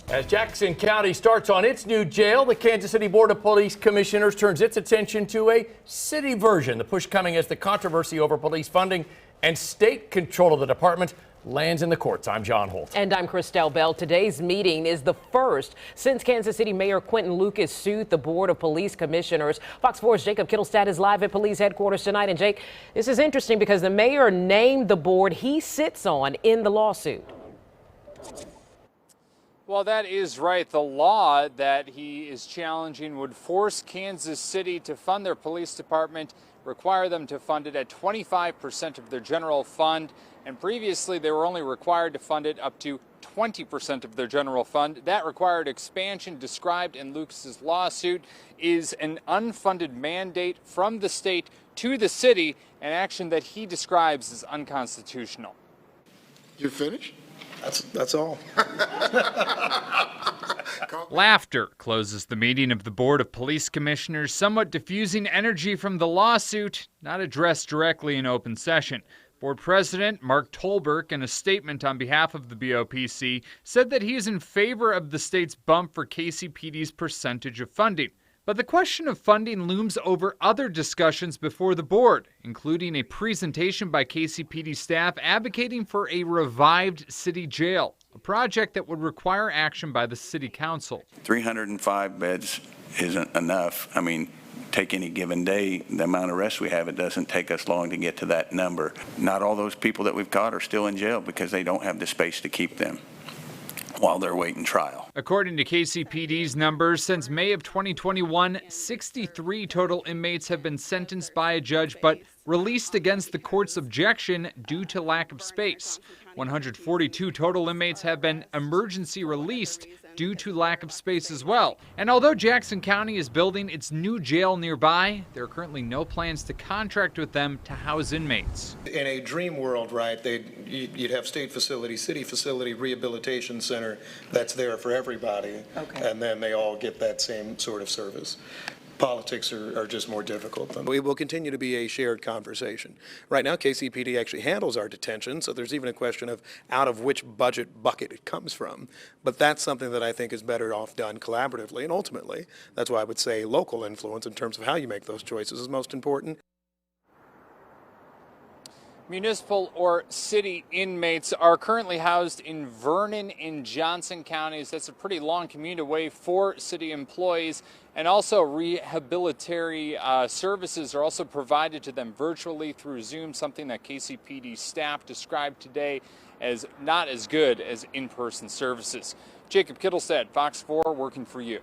As Jackson County starts on its new jail, the Kansas City Board of Police Commissioners turns its attention to a city version. The push coming as the controversy over police funding and state control of the department lands in the courts. I'm John Holt. And I'm Christelle Bell. Today's meeting is the first since Kansas City Mayor Quentin Lucas sued the Board of Police Commissioners. Fox 4's Jacob Kittelstadt is live at police headquarters tonight. And Jake, this is interesting because the mayor named the board he sits on in the lawsuit. Well, that is right. The law that he is challenging would force Kansas City to fund their police department, require them to fund it at 25% of their general fund. And previously, they were only required to fund it up to 20% of their general fund. That required expansion, described in Lucas's lawsuit, is an unfunded mandate from the state to the city, an action that he describes as unconstitutional. You finished? That's all. Laughter closes the meeting of the Board of Police Commissioners, somewhat diffusing energy from the lawsuit, not addressed directly in open session. Board President Mark Tolberg, in a statement on behalf of the BOPC, said that he is in favor of the state's bump for KCPD's percentage of funding. But the question of funding looms over other discussions before the board, including a presentation by KCPD staff advocating for a revived city jail, a project that would require action by the city council. 305 beds isn't enough. I mean, take any given day, the amount of arrests we have, it doesn't take us long to get to that number. Not all those people that we've caught are still in jail because they don't have the space to keep them while they're waiting trial. According to KCPD's numbers, since May of 2021, 63 total inmates have been sentenced by a judge but released against the court's objection due to lack of space. 142 total inmates have been emergency released due to lack of space as well. And although Jackson County is building its new jail nearby, there are currently no plans to contract with them to house inmates. In a dream world, right, you'd have state facility, city facility, rehabilitation center that's there for everybody. Okay. And then they all get that same sort of service. Politics are just more difficult. We will continue to be a shared conversation. Right now, KCPD actually handles our detention, so there's even a question of out of which budget bucket it comes from. But that's something that I think is better off done collaboratively, and ultimately, that's why I would say local influence in terms of how you make those choices is most important. Municipal or city inmates are currently housed in Vernon and Johnson counties. That's a pretty long commute away for city employees. And also rehabilitatory services are also provided to them virtually through Zoom, something that KCPD staff described today as not as good as in-person services. Jacob Kittelstadt, Fox 4, working for you.